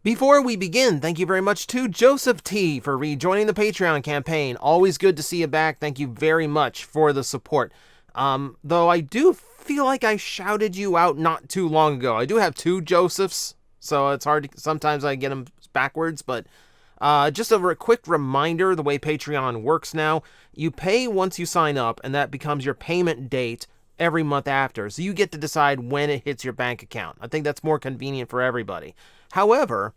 Before we begin, thank you very much to Joseph T. for rejoining the Patreon campaign. Always good to see you back. Thank you very much for the support. Though I do feel like I shouted you out not too long ago. I do have two Josephs, so it's hard to, sometimes I get them backwards, but just a quick reminder, the way Patreon works now, you pay once you sign up, and that becomes your payment date every month after, so you get to decide when it hits your bank account. I think that's more convenient for everybody. However,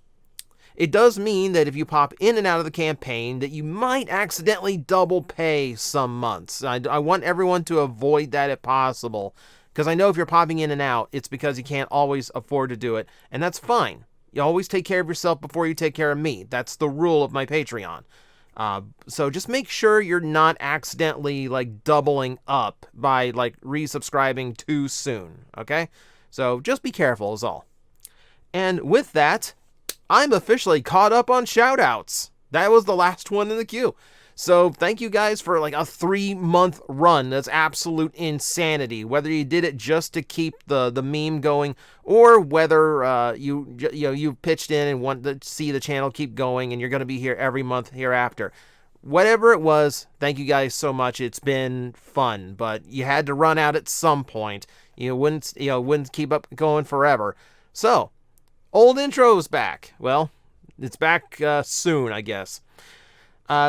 it does mean that if you pop in and out of the campaign, that you might accidentally double pay some months. I want everyone to avoid that if possible, because I know if you're popping in and out, it's because you can't always afford to do it, and that's fine. You always take care of yourself before you take care of me. That's the rule of my Patreon. So just make sure you're not accidentally, doubling up by, resubscribing too soon, okay? So just be careful is all. And with that, I'm officially caught up on shoutouts. That was the last one in the queue. So thank you guys for a 3-month run. That's absolute insanity. Whether you did it just to keep the meme going, or whether you pitched in and want to see the channel keep going, and you're going to be here every month hereafter. Whatever it was, thank you guys so much. It's been fun, but you had to run out at some point. You wouldn't keep up going forever. So, old intro's back. Well, it's back soon, I guess.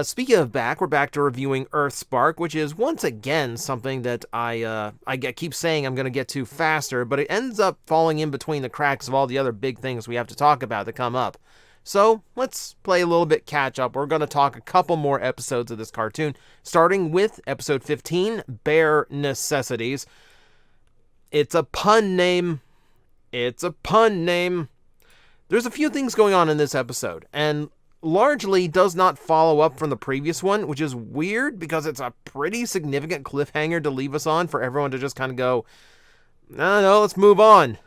Speaking of back, we're back to reviewing Earthspark, which is once again something that I keep saying I'm going to get to faster, but it ends up falling in between the cracks of all the other big things we have to talk about that come up. So let's play a little bit catch up. We're going to talk a couple more episodes of this cartoon, starting with episode 15, Bear Necessities. It's a pun name. It's a pun name. There's a few things going on in this episode, and largely does not follow up from the previous one, which is weird because it's a pretty significant cliffhanger to leave us on for everyone to just kind of go, no, let's move on.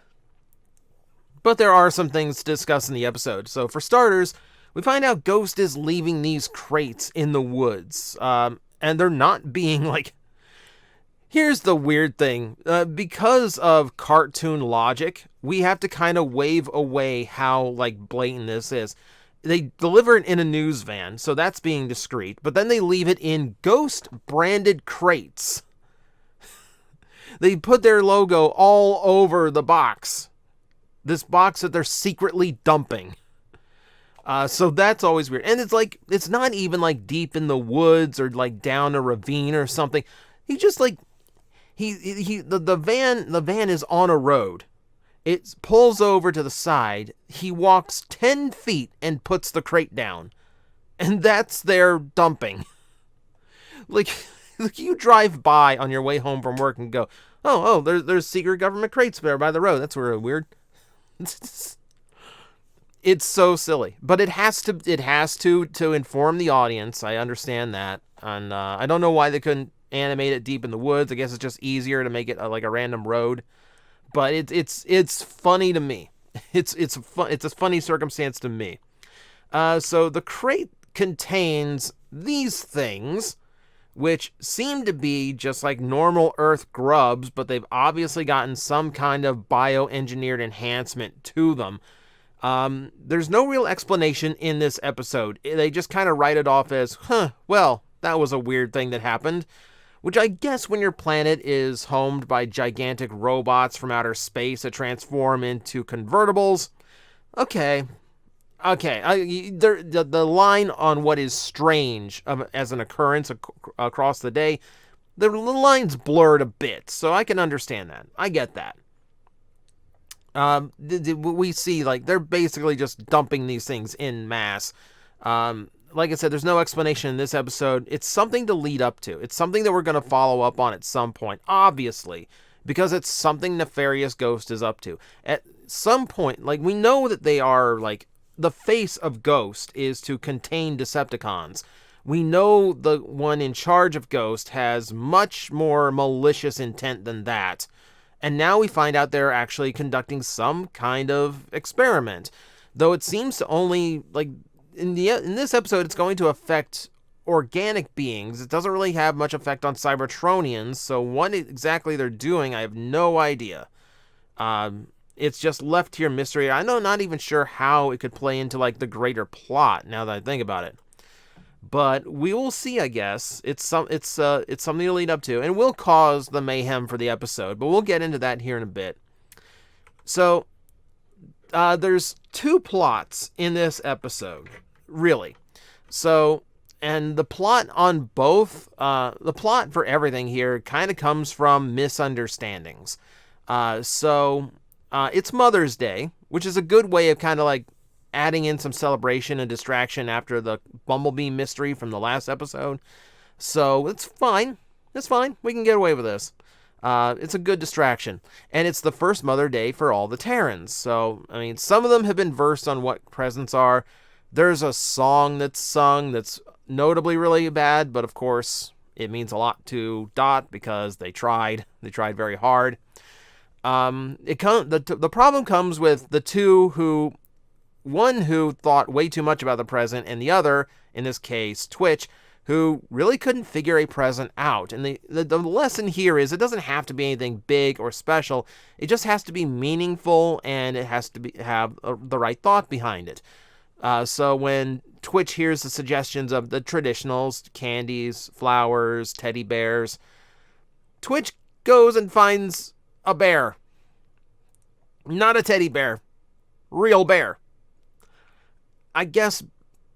But there are some things to discuss in the episode. So for starters, we find out Ghost is leaving these crates in the woods, and they're not being Here's the weird thing. Because of cartoon logic, we have to kind of wave away how blatant this is. They deliver it in a news van, so that's being discreet, but then they leave it in Ghost-branded crates. They put their logo all over the box. This box that they're secretly dumping. So that's always weird. And it's not even deep in the woods or down a ravine or something. He just the van is on a road. It pulls over to the side. He walks 10 feet and puts the crate down. And that's their dumping. You drive by on your way home from work and go, oh, there's secret government crates there by the road. That's really weird. It's so silly. But it has to inform the audience. I understand that. And I don't know why they couldn't animate it deep in the woods. I guess it's just easier to make it a random road. But it's funny to me. It's a funny circumstance to me. So the crate contains these things, which seem to be just like normal Earth grubs, but they've obviously gotten some kind of bioengineered enhancement to them. There's no real explanation in this episode. They just kind of write it off as, well, that was a weird thing that happened. Which I guess when your planet is homed by gigantic robots from outer space that transform into convertibles, okay. The line on what is strange as an occurrence across the day, the line's blurred a bit, so I can understand that. I get that. We see they're basically just dumping these things en masse. Like I said, there's no explanation in this episode. It's something to lead up to. It's something that we're going to follow up on at some point, obviously, because it's something nefarious Ghost is up to. At some point, we know that they are, the face of Ghost is to contain Decepticons. We know the one in charge of Ghost has much more malicious intent than that. And now we find out they're actually conducting some kind of experiment. Though it seems to only, in this episode, it's going to affect organic beings. It doesn't really have much effect on Cybertronians, so what exactly they're doing, I have no idea. it's just left here mystery. I'm not even sure how it could play into like the greater plot now that I think about it. But we will see, I guess. It's something to lead up to, and will cause the mayhem for the episode. But we'll get into that here in a bit. So, there's 2 plots in this episode, really. So, and the plot on both, the plot for everything here kind of comes from misunderstandings. It's Mother's Day, which is a good way of kind of like adding in some celebration and distraction after the Bumblebee mystery from the last episode. So it's fine. It's fine. We can get away with this. It's a good distraction. And it's the first Mother Day for all the Terrans. So, I mean, some of them have been versed on what presents are. There's a song that's sung that's notably really bad, but of course it means a lot to Dot because they tried. They tried very hard. The problem comes with the two who, one who thought way too much about the present, and the other, in this case, Twitch, who really couldn't figure a present out. And the lesson here is it doesn't have to be anything big or special. It just has to be meaningful, and it has to have the right thought behind it. So when Twitch hears the suggestions of the traditionals, candies, flowers, teddy bears, Twitch goes and finds a bear. Not a teddy bear. Real bear. I guess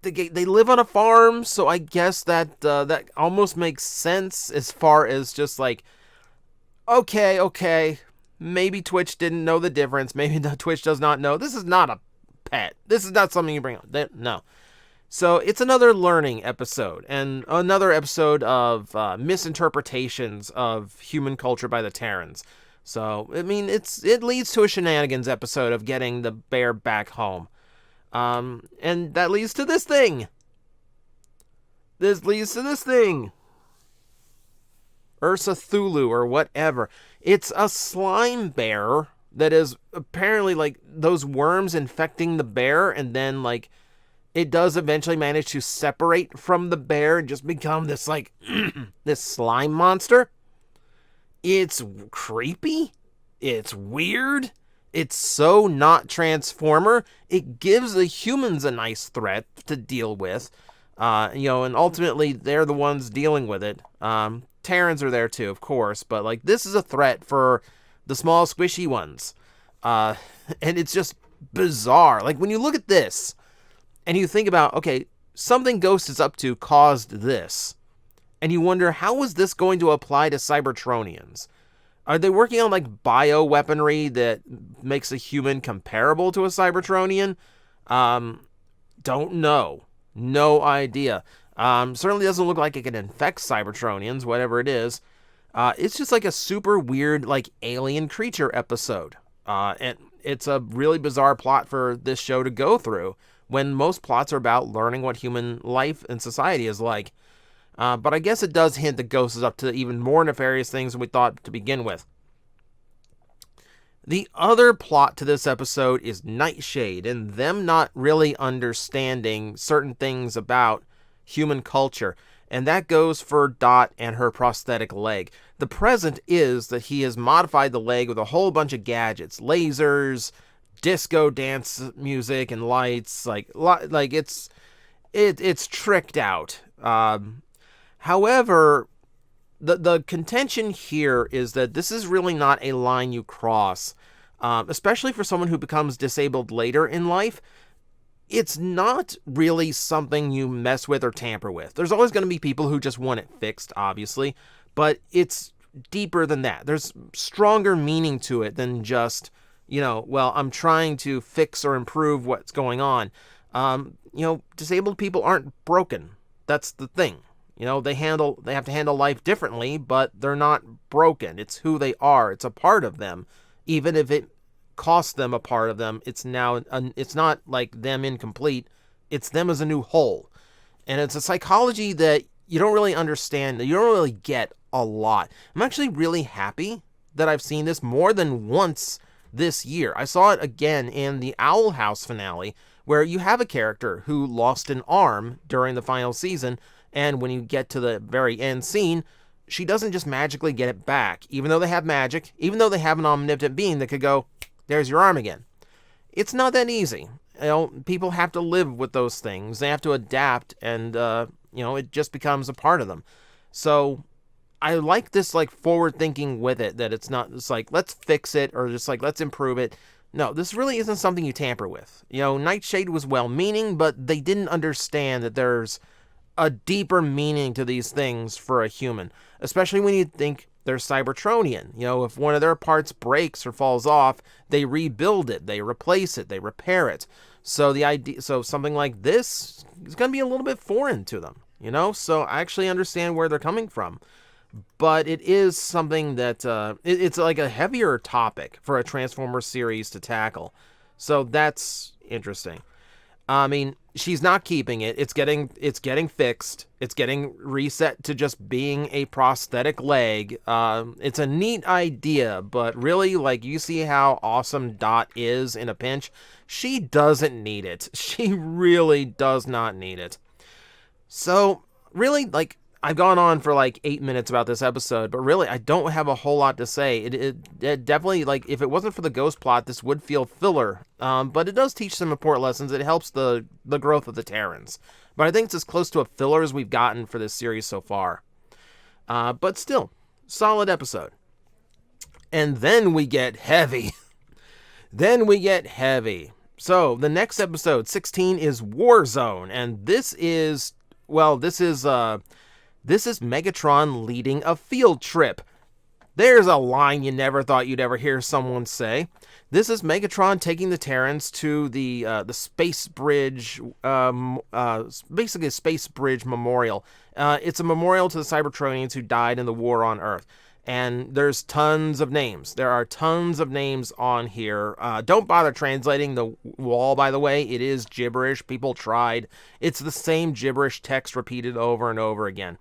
they live on a farm, so I guess that almost makes sense as far as just like, okay, maybe Twitch didn't know the difference. Maybe Twitch does not know. This is not a pet. This is not something you bring on. No. So it's another learning episode, and another episode of misinterpretations of human culture by the Terrans. So, I mean, it leads to a shenanigans episode of getting the bear back home. And that leads to this thing. Ursa Thulu or whatever. It's a slime bear that is apparently like those worms infecting the bear, and then like it does eventually manage to separate from the bear and just become this like this slime monster. It's creepy. It's weird. It's so not Transformer. It gives the humans a nice threat to deal with. And ultimately they're the ones dealing with it. Terrans are there too, of course, but like this is a threat for the small squishy ones. And it's just bizarre. Like when you look at this and you think about, okay, something Ghost is up to caused this. And you wonder, how is this going to apply to Cybertronians? Are they working on like bioweaponry that makes a human comparable to a Cybertronian? Don't know. No idea. Certainly doesn't look like it can infect Cybertronians, whatever it is. It's just like a super weird, like alien creature episode. And it's a really bizarre plot for this show to go through when most plots are about learning what human life and society is like. But I guess it does hint that Ghost is up to even more nefarious things than we thought to begin with. The other plot to this episode is Nightshade and them not really understanding certain things about human culture. And that goes for Dot and her prosthetic leg. The present is that he has modified the leg with a whole bunch of gadgets. Lasers, disco dance music, and lights. Like it's tricked out. However, the contention here is that this is really not a line you cross, especially for someone who becomes disabled later in life. It's not really something you mess with or tamper with. There's always going to be people who just want it fixed, obviously, but it's deeper than that. There's stronger meaning to it than just, I'm trying to fix or improve what's going on. Disabled people aren't broken. That's the thing. They have to handle life differently, but they're not broken. It's who they are. It's a part of them. Even if it costs them a part of them, it's not like them incomplete. It's them as a new whole. And it's a psychology that you don't really understand, that you don't really get a lot. I'm actually really happy that I've seen this more than once this year. I saw it again in the Owl House finale, where you have a character who lost an arm during the final season, and when you get to the very end scene, she doesn't just magically get it back. Even though they have magic, even though they have an omnipotent being that could go, there's your arm again. It's not that easy. People have to live with those things. They have to adapt, and it just becomes a part of them. So I like this like forward thinking with it, that it's not just like let's fix it or just like let's improve it. No, this really isn't something you tamper with. Nightshade was well meaning, but they didn't understand that there's a deeper meaning to these things for a human, especially when you think they're Cybertronian. If one of their parts breaks or falls off, they rebuild it, they replace it, they repair it. So something like this is going to be a little bit foreign to them, So I actually understand where they're coming from. But it is something that it's like a heavier topic for a Transformers series to tackle. So that's interesting. I mean, she's not keeping it. It's getting fixed. It's getting reset to just being a prosthetic leg. It's a neat idea, but really, like, you see how awesome Dot is in a pinch? She doesn't need it. She really does not need it. So, really, like, I've gone on for like 8 minutes about this episode, but really I don't have a whole lot to say. It definitely, like, if it wasn't for the ghost plot, this would feel filler. But it does teach some important lessons. It helps the growth of the Terrans. But I think it's as close to a filler as we've gotten for this series so far. But still, solid episode. And then we get heavy. So the next episode, 16, is Warzone, and this is Megatron leading a field trip. There's a line you never thought you'd ever hear someone say. This is Megatron taking the Terrans to the Space Bridge, basically a Space Bridge memorial. It's a memorial to the Cybertronians who died in the war on Earth. And there's tons of names. There are tons of names on here. Don't bother translating the wall, by the way. It is gibberish. People tried. It's the same gibberish text repeated over and over again.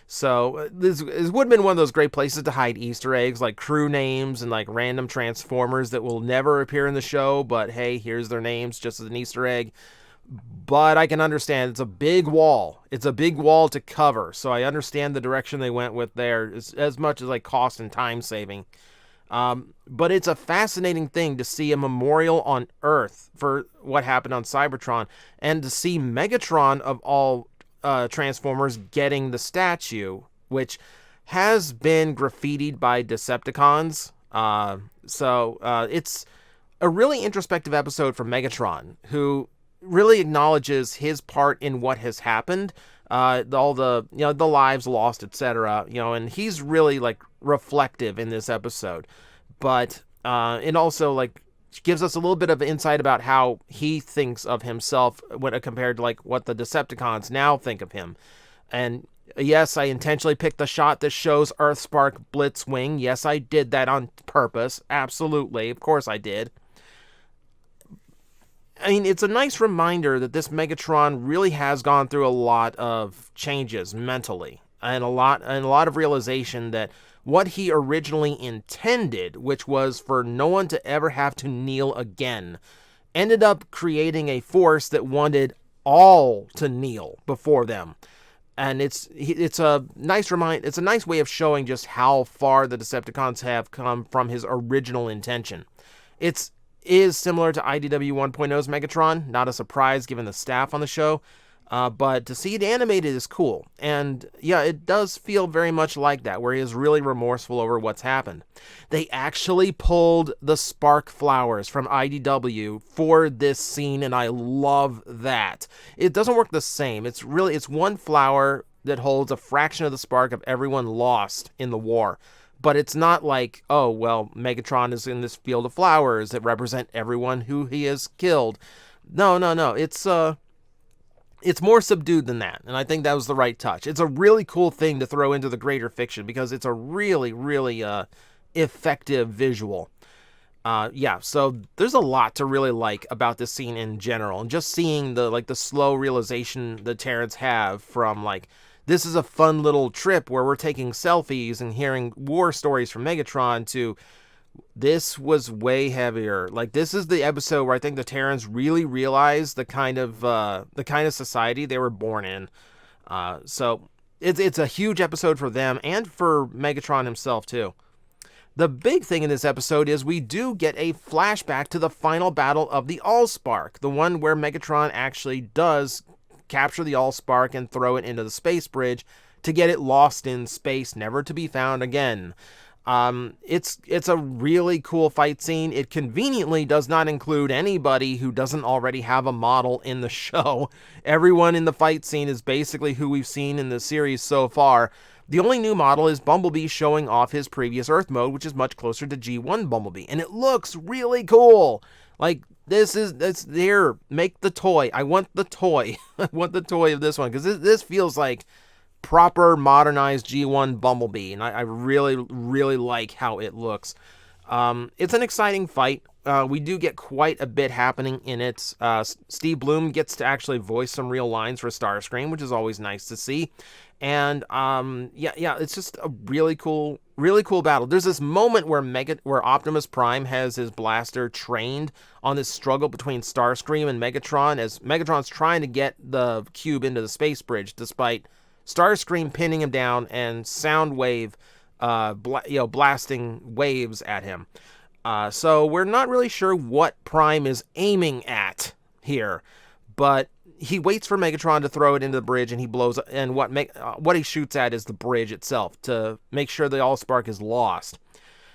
So this would have been one of those great places to hide Easter eggs, like crew names and like random Transformers that will never appear in the show. But hey, here's their names just as an Easter egg. But I can understand it's a big wall. It's a big wall to cover. So I understand the direction they went with there as much as like cost and time saving. But it's a fascinating thing to see a memorial on Earth for what happened on Cybertron, and to see Megatron of all Transformers getting the statue, which has been graffitied by Decepticons. So it's a really introspective episode for Megatron, who really acknowledges his part in what has happened, all the the lives lost, etc. And he's really like reflective in this episode, but it also like gives us a little bit of insight about how he thinks of himself when compared to like what the Decepticons now think of him. And yes, I intentionally picked the shot that shows Earthspark Blitzwing. Yes, I did that on purpose. Absolutely, of course I did. I mean, it's a nice reminder that this Megatron really has gone through a lot of changes mentally, and a lot of realization that what he originally intended, which was for no one to ever have to kneel again, ended up creating a force that wanted all to kneel before them. And it's a nice it's a nice way of showing just how far the Decepticons have come from his original intention. It is similar to IDW 1.0's Megatron, not a surprise given the staff on the show, but to see it animated is cool. And yeah, it does feel very much like that, where he is really remorseful over what's happened. They actually pulled the spark flowers from IDW for this scene, and I love that. It doesn't work the same. It's one flower that holds a fraction of the spark of everyone lost in the war. But it's not like, oh, well, Megatron is in this field of flowers that represent everyone who he has killed. No. It's more subdued than that, and I think that was the right touch. It's a really cool thing to throw into the greater fiction because it's a really, really effective visual. So there's a lot to really like about this scene in general, and just seeing the slow realization the Terrans have from like, this is a fun little trip where we're taking selfies and hearing war stories from Megatron, to this was way heavier. Like, this is the episode where I think the Terrans really realized the kind of society they were born in. So it's a huge episode for them and for Megatron himself too. The big thing in this episode is we do get a flashback to the final battle of the Allspark, the one where Megatron actually does capture the Allspark and throw it into the space bridge to get it lost in space, never to be found again. It's a really cool fight scene. It conveniently does not include anybody who doesn't already have a model in the show. Everyone in the fight scene is basically who we've seen in the series so far. The only new model is Bumblebee showing off his previous Earth mode, which is much closer to G1 Bumblebee, and it looks really cool. Like, that's there. Make the toy. I want the toy. I want the toy of this one, because this feels like proper modernized G1 Bumblebee, and I really, really like how it looks. It's an exciting fight. We do get quite a bit happening in it. Steve Blum gets to actually voice some real lines for Starscream, which is always nice to see. And yeah, it's just a really cool battle. There's this moment where Optimus Prime has his blaster trained on this struggle between Starscream and Megatron, as Megatron's trying to get the cube into the space bridge, despite Starscream pinning him down and Soundwave, blasting waves at him. So we're not really sure what Prime is aiming at here, but he waits for Megatron to throw it into the bridge, and he blows. And what he shoots at is the bridge itself to make sure the Allspark is lost,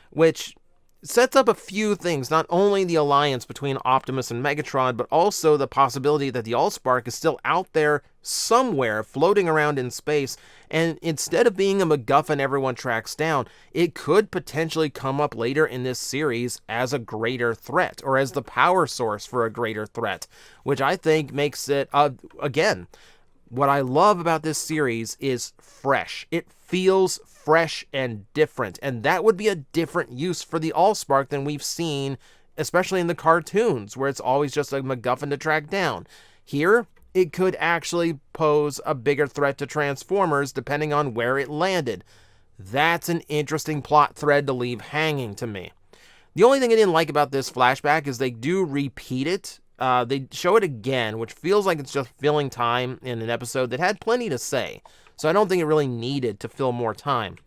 which sets up a few things. Not only the alliance between Optimus and Megatron, but also the possibility that the Allspark is still out there somewhere, floating around in space, and instead of being a MacGuffin everyone tracks down, it could potentially come up later in this series as a greater threat, or as the power source for a greater threat, which I think makes it, again, what I love about this series is fresh. It feels fresh and different, and that would be a different use for the Allspark than we've seen, especially in the cartoons, where it's always just a MacGuffin to track down. Here, it could actually pose a bigger threat to Transformers depending on where it landed. That's an interesting plot thread to leave hanging to me. The only thing I didn't like about this flashback is they do repeat it. They show it again, which feels like it's just filling time in an episode that had plenty to say. So I don't think it really needed to fill more time.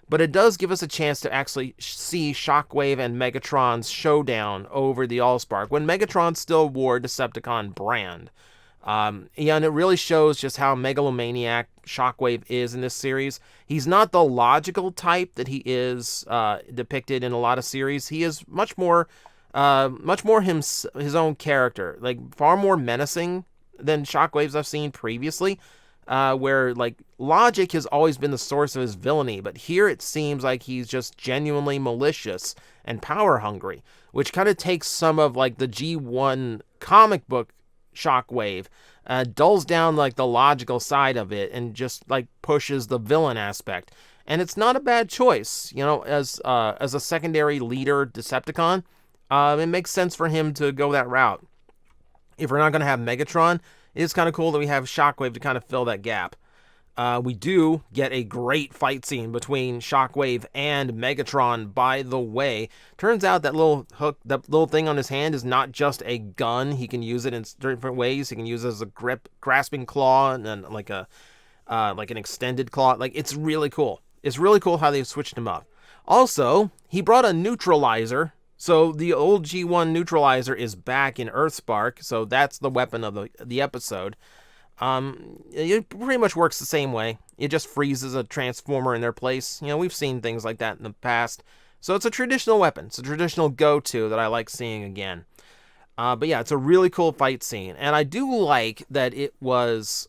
But it does give us a chance to actually see Shockwave and Megatron's showdown over the Allspark, when Megatron still wore Decepticon brand. And it really shows just how megalomaniac Shockwave is in this series. He's not the logical type that he is depicted in a lot of series. He is much more his own character, like far more menacing than Shockwaves I've seen previously, where like logic has always been the source of his villainy, but here it seems like he's just genuinely malicious and power hungry, which kind of takes some of like the G1 comic book Shockwave, dulls down like the logical side of it and just like pushes the villain aspect. And it's not a bad choice, as a secondary leader Decepticon. It makes sense for him to go that route. If we're not going to have Megatron, it's kind of cool that we have Shockwave to kind of fill that gap. We do get a great fight scene between Shockwave and Megatron, by the way. Turns out that little hook, that little thing on his hand, is not just a gun. He can use it in different ways. He can use it as a grasping claw, and then like an extended claw. Like, it's really cool. It's really cool how they've switched him up. Also, he brought a neutralizer. So the old G1 neutralizer is back in Earthspark. So that's the weapon of the episode. It pretty much works the same way. It just freezes a transformer in their place. We've seen things like that in the past. So it's a traditional weapon. It's a traditional go-to that I like seeing again. But yeah, it's a really cool fight scene. And I do like that it was,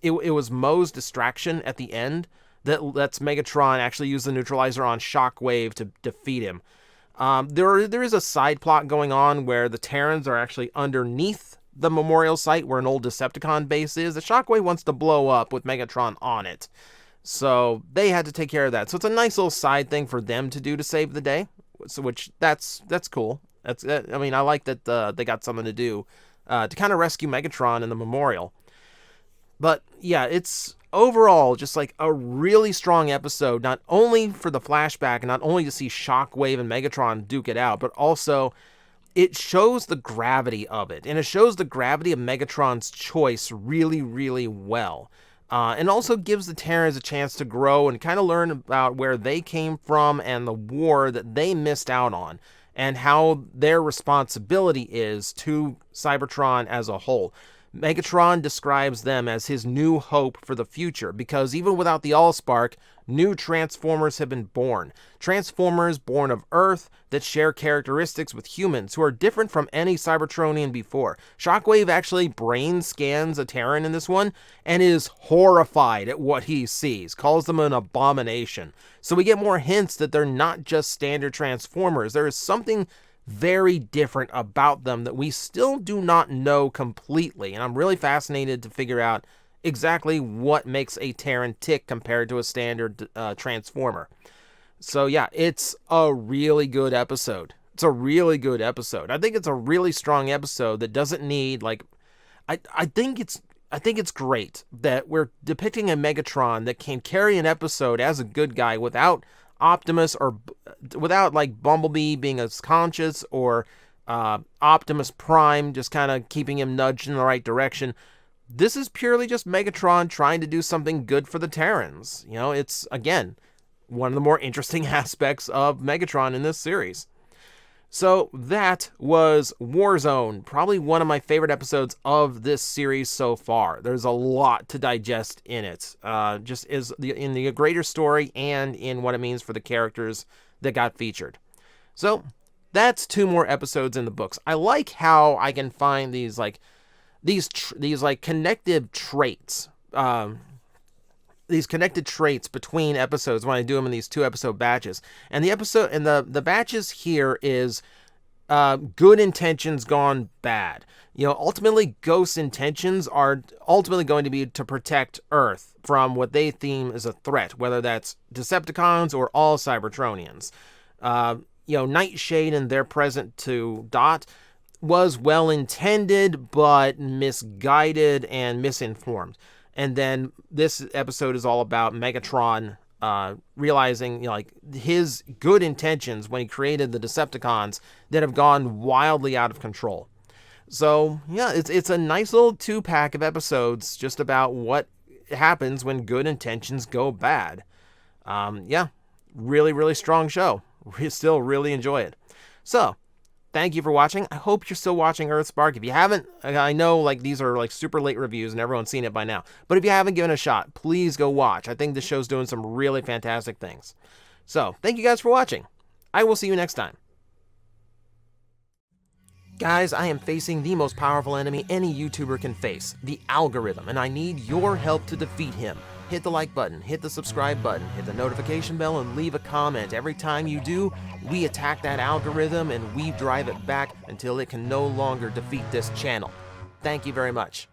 it was Moe's distraction at the end that lets Megatron actually use the neutralizer on Shockwave to defeat him. There is a side plot going on where the Terrans are actually underneath the memorial site where an old Decepticon base is. The Shockwave wants to blow up with Megatron on it. So they had to take care of that. So it's a nice little side thing for them to do to save the day. So that's cool. I like that they got something to do to kind of rescue Megatron in the memorial. But yeah, it's overall just like a really strong episode, not only for the flashback and not only to see Shockwave and Megatron duke it out, but also it shows the gravity of it, and it shows the gravity of Megatron's choice really, really well. and also gives the Terrans a chance to grow and kind of learn about where they came from and the war that they missed out on, and how their responsibility is to Cybertron as a whole. Megatron describes them as his new hope for the future, because even without the Allspark, new Transformers have been born. Transformers born of Earth that share characteristics with humans who are different from any Cybertronian before. Shockwave actually brain scans a Terran in this one and is horrified at what he sees, calls them an abomination. So we get more hints that they're not just standard Transformers. There is something very different about them that we still do not know completely, and I'm really fascinated to figure out exactly what makes a Terran tick compared to a standard Transformer. So yeah, it's a really good episode. It's a really good episode. I think it's a really strong episode that doesn't need, like, I think it's great that we're depicting a Megatron that can carry an episode as a good guy without Optimus, or without like Bumblebee being as conscious, or Optimus Prime just kind of keeping him nudged in the right direction. This is purely just Megatron trying to do something good for the Terrans. You know, it's, again, one of the more interesting aspects of Megatron in this series. So that was Warzone, probably one of my favorite episodes of this series so far. There's a lot to digest in it, just in the greater story and in what it means for the characters that got featured. So that's 2 more episodes in the books. I like how I can find these connective traits. These connected traits between episodes when I do them in these 2-episode batches. And the batches here is good intentions gone bad. You know, ultimately, Ghost's intentions are ultimately going to be to protect Earth from what they deem as a threat, whether that's Decepticons or all Cybertronians. You know, Nightshade and their present to Dot was well-intended, but misguided and misinformed. And then this episode is all about Megatron realizing, you know, like, his good intentions when he created the Decepticons that have gone wildly out of control. So yeah, it's a nice little 2-pack of episodes just about what happens when good intentions go bad. Yeah, really, really strong show. We still really enjoy it. So thank you for watching. I hope you're still watching Earthspark. If you haven't, I know like these are like super late reviews and everyone's seen it by now. But if you haven't given it a shot, please go watch. I think the show's doing some really fantastic things. So thank you guys for watching. I will see you next time. Guys, I am facing the most powerful enemy any YouTuber can face, the algorithm, and I need your help to defeat him. Hit the like button, hit the subscribe button, hit the notification bell, and leave a comment. Every time you do, we attack that algorithm and we drive it back until it can no longer defeat this channel. Thank you very much.